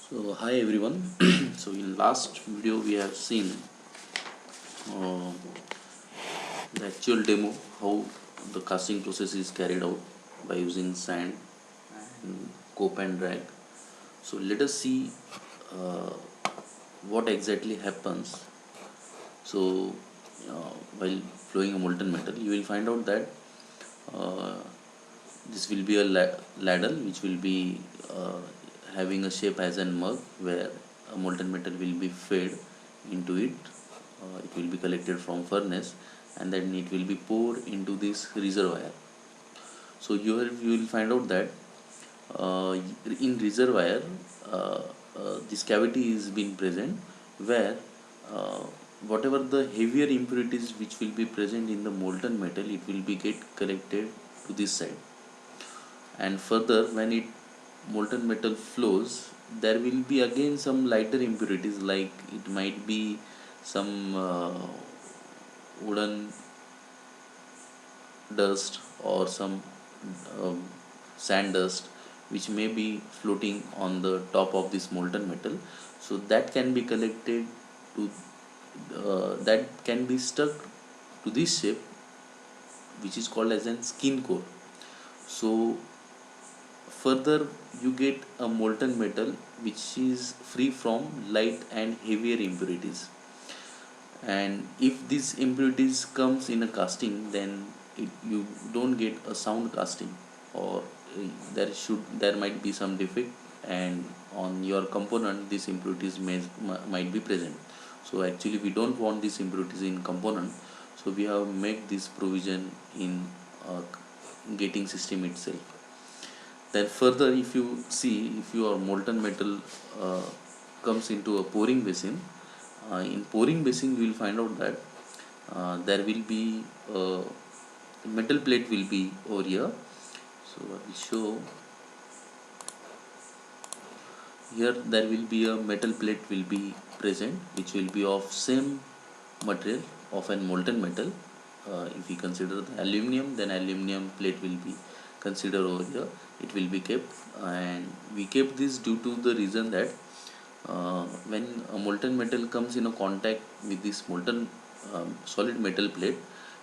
So hi everyone. So in last video we have seen uh, the actual demo how the casting process is carried out by using sand and cope and drag. So let us see uh, what exactly happens. So while flowing a molten metal, you will find out that uh, this will be a ladle which will be having a shape as a mug where a molten metal will be fed into it. It will be collected from furnace and then it will be poured into this reservoir. So here you will find out that uh, in reservoir uh, this cavity is being present where uh, whatever the heavier impurities which will be present in the molten metal, it will be get collected to this side. And further, when it molten metal flows, there will be again some lighter impurities, like it might be some wooden dust or some um, sand dust which may be floating on the top of this molten metal. So that can be collected to that can be stuck to this shape which is called as a skin core. So further, you get a molten metal which is free from light and heavier impurities. And if these impurities comes in a casting, then you don't get a sound casting, or there might be some defect, and on your component these impurities might be present. So actually we don't want these impurities in component, so we have made this provision in uh, gating system itself. Then further, if you see, if your molten metal comes into a pouring basin, in pouring basin you will find out that there will be a metal plate will be over here. So I will show here. There will be a metal plate will be present which will be of same material of an molten metal. If we consider the aluminum, then aluminum plate will be considered over here. It will be kept, and we kept this due to the reason that when a molten metal comes in a contact with this molten solid metal plate,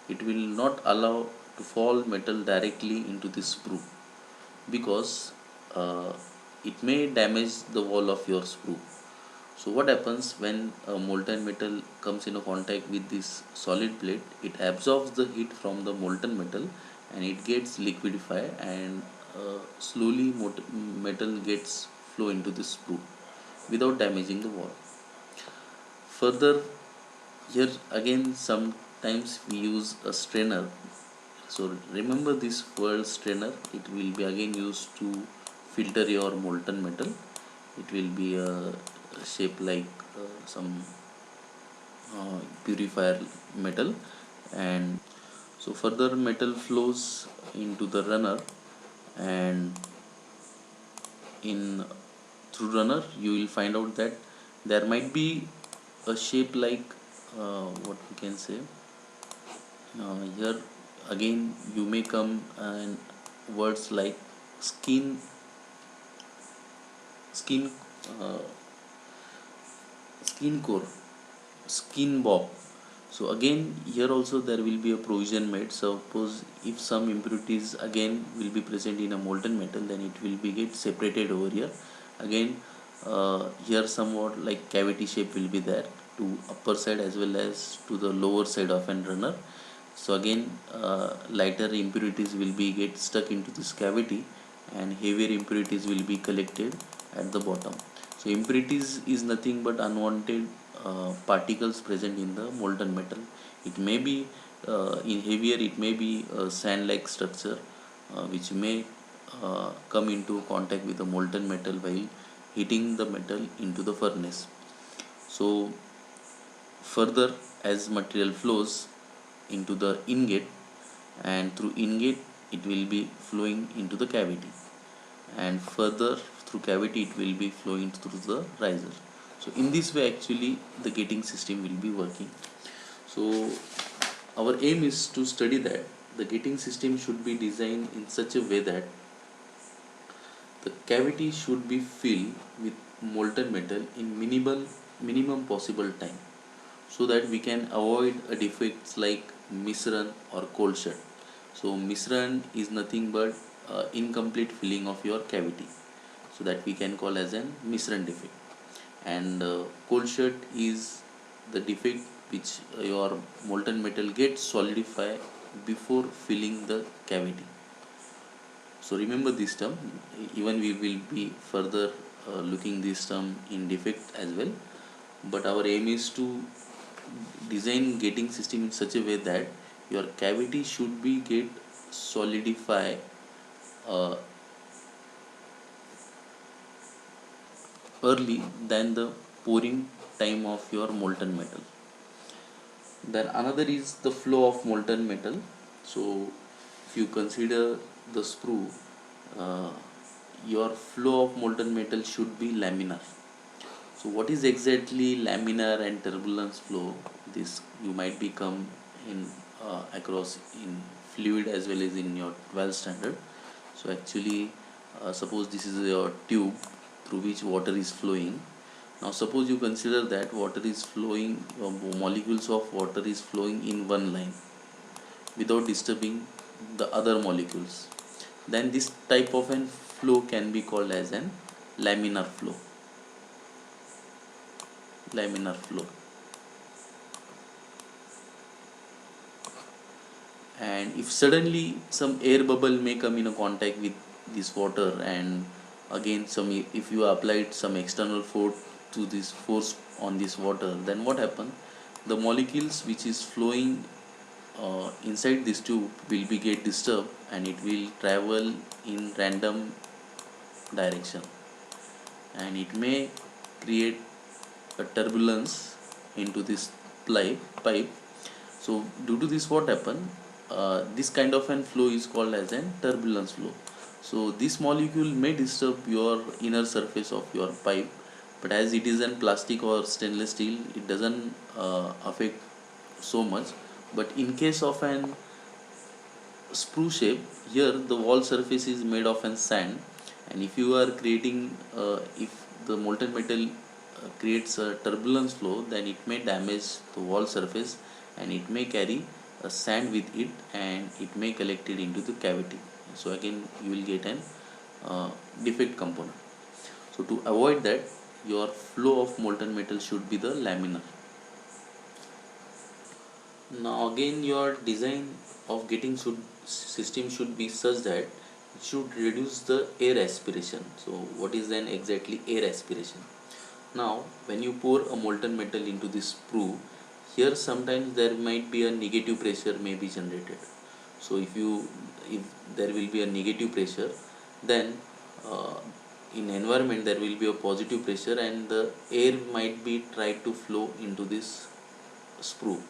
it will not allow to fall metal directly into this sprue, because it may damage the wall of your sprue. So what happens when a molten metal comes in a contact with this solid plate? It absorbs the heat from the molten metal and it gets liquefied, and slowly metal gets flow into the sprue without damaging the wall. Further, here again sometimes we use a strainer. So remember this word strainer, it will be again used to filter your molten metal. It will be a shape like some purifier metal. And so further metal flows into the runner, and in through runner you will find out that there might be a shape like what we can say, here again you may come and words like skin skin uh, skin core, skin bob. So again here also there will be a provision made. Suppose if some impurities again will be present in a molten metal, then it will be get separated over here. Again here somewhat like cavity shape will be there to upper side as well as to the lower side of an runner. So again lighter impurities will be get stuck into this cavity, and heavier impurities will be collected at the bottom. So impurities is nothing but unwanted particles present in the molten metal. It may be in heavier, it may be a sand like structure which may come into contact with the molten metal while heating the metal into the furnace. So further, as material flows into the ingate, and through ingate it will be flowing into the cavity, and further through cavity it will be flowing through the riser. So in this way actually the gating system will be working. So our aim is to study that the gating system should be designed in such a way that the cavity should be filled with molten metal in minimum possible time, so that we can avoid a defects like misran or cold shut. So misran is nothing but incomplete filling of your cavity, so that we can call as an misran defect. And cold shut is the defect which your molten metal gets solidify before filling the cavity. So remember this term. Even we will be further looking this term in defect as well, but our aim is to design gating system in such a way that your cavity should be get solidify uh, early than the pouring time of your molten metal. Then another is the flow of molten metal. So if you consider the sprue, uh, your flow of molten metal should be laminar. So what is exactly laminar and turbulence flow? This you might become in across in fluid as well as in your 12th standard. So actually, suppose this is your tube through which water is flowing. Now suppose you consider that water is flowing, molecules of water is flowing in one line without disturbing the other molecules. Then this type of an flow can be called as an laminar flow. Laminar flow. And if suddenly some air bubble may come in a contact with this water, and again some, if you applied some external force to this force on this water, then what happen, the molecules which is flowing inside this tube will be get disturbed, and it will travel in random direction, and it may create a turbulence into this pipe. So due to this, what happen, this kind of an flow is called as an turbulence flow. So this molecule may disturb your inner surface of your pipe, but as it is an plastic or stainless steel, it doesn't affect so much. But in case of an sprue shape, here the wall surface is made of an sand, and if you are creating if the molten metal creates a turbulence flow, then it may damage the wall surface, and it may carry a sand with it, and it may collect it into the cavity. So again you will get an defect component. So to avoid that, your flow of molten metal should be the laminar. Now again, your design of getting system should be such that it should reduce the air aspiration. So what is then exactly air aspiration? Now when you pour a molten metal into this sprue, here sometimes there might be a negative pressure may be generated. So if there will be a negative pressure, then uh, in environment there will be a positive pressure, and the air might be tried to flow into this sprue,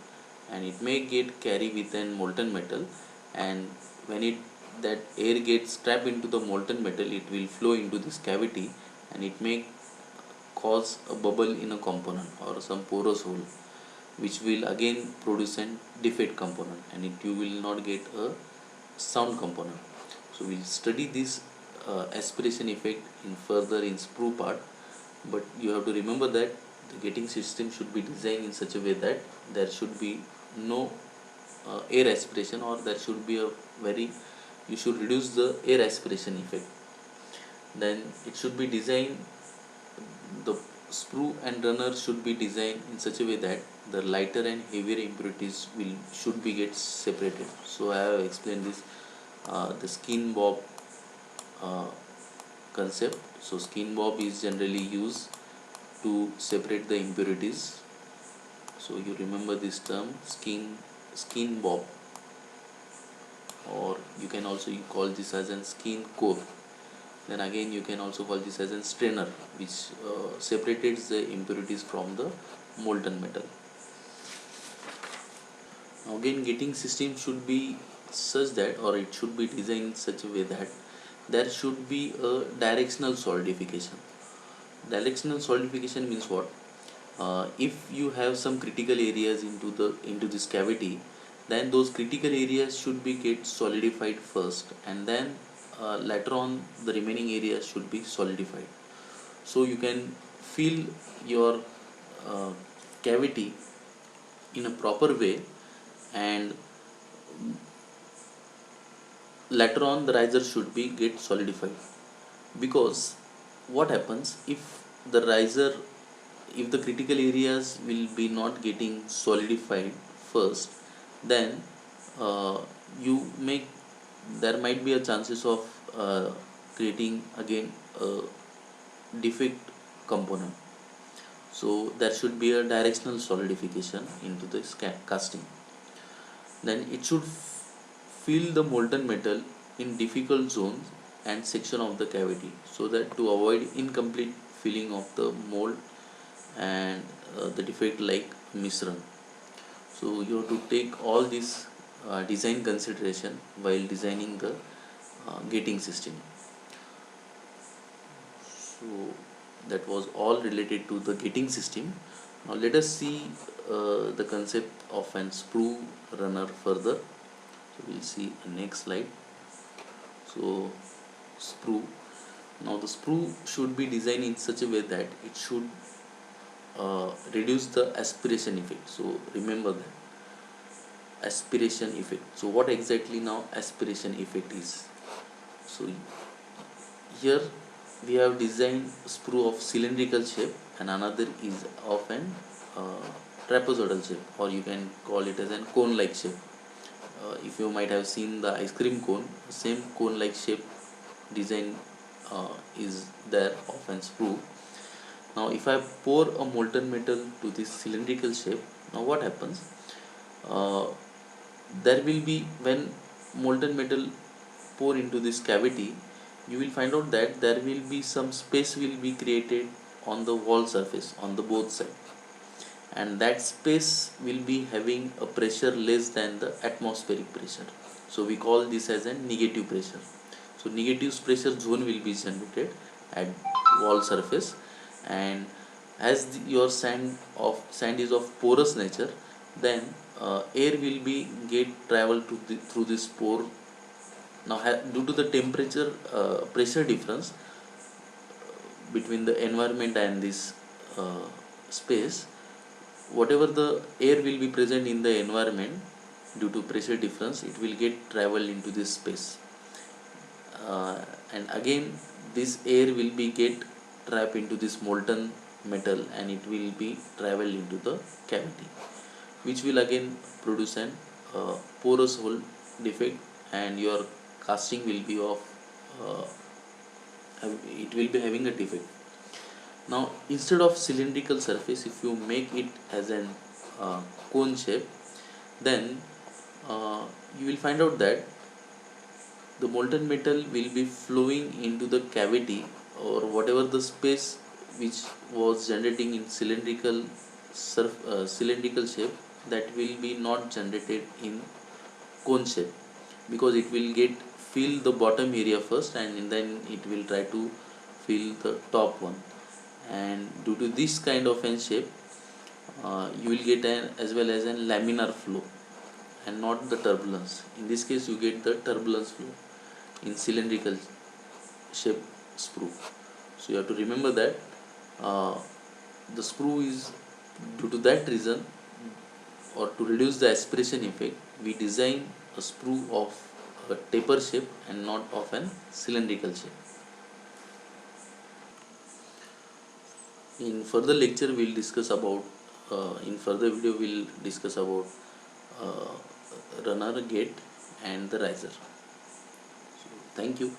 and it may get carry with an molten metal, and when it that air gets trapped into the molten metal, it will flow into this cavity, and it may cause a bubble in a component or some porous hole, which will again produce an defect component, and you will not get a sound component. So we'll study this aspiration effect in further in sprue part, but you have to remember that the gating system should be designed in such a way that there should be no air aspiration, or there should be a very, you should reduce the air aspiration effect. Then it should be designed, the sprue and runner should be designed in such a way that the lighter and heavier impurities will should be get separated. So I have explained this the skin bob uh, concept. So skin bob is generally used to separate the impurities. So you remember this term, skin bob, or you can also you call this as a skin core. Then again you can also call this as a strainer, which separates the impurities from the molten metal. Now again, gating system should be such that, or it should be designed in such a way that there should be a directional solidification. Directional solidification means what? If you have some critical areas into this cavity, then those critical areas should be get solidified first, and then later on the remaining areas should be solidified. So you can fill your uh, cavity in a proper way, and later on the riser should be get solidified. Because what happens if the riser, if the critical areas will be not getting solidified first, then uh, you make, there might be a chances of creating again a defect component. So there should be a directional solidification into this casting. Then it should fill the molten metal in difficult zones and section of the cavity, so that to avoid incomplete filling of the mold and the defect like misran. So you have to take all this design consideration while designing the gating system. So that was all related to the gating system. Now let us see the concept of an sprue runner further. So we'll see the next slide. So sprue. Now the sprue should be designed in such a way that it should reduce the aspiration effect. So remember that aspiration effect. So what exactly now aspiration effect is? So here we have designed sprue of cylindrical shape, and another is of an uh, trapezoidal shape, or you can call it as an cone like shape. If you might have seen the ice cream cone, same cone like shape design is there of an sprue. Now if I pour a molten metal to this cylindrical shape, now what happens, uh, there will be, when molten metal pour into this cavity, you will find out that there will be some space will be created on the wall surface on the both side, and that space will be having a pressure less than the atmospheric pressure. So we call this as a negative pressure. So negative pressure zone will be generated at wall surface, and as your sand is of porous nature, then air will be get travel to through this pore. Now due to the temperature pressure difference between the environment and this space, whatever the air will be present in the environment, due to pressure difference it will get travel into this space, uh, and again this air will be get trapped into this molten metal, and it will be travel into the cavity, which will again produce an porous hole defect, and your casting will be of uh, it will be having a defect. Now instead of cylindrical surface, if you make it as an cone shape, then you will find out that the molten metal will be flowing into the cavity, or whatever the space which was generating in cylindrical shape, that will be not generated in cone shape, because it will get fill the bottom area first, and then it will try to fill the top one. And due to this kind of an shape, you will get an as well as an laminar flow, and not the turbulence. In this case you get the turbulence flow in cylindrical shape sprue. So you have to remember that uh, the sprue is, due to that reason, or to reduce the aspiration effect, we design a sprue of a taper shape and not of an cylindrical shape. In further lecture we'll discuss about in further video we'll discuss about uh, runner, gate and the riser. So thank you.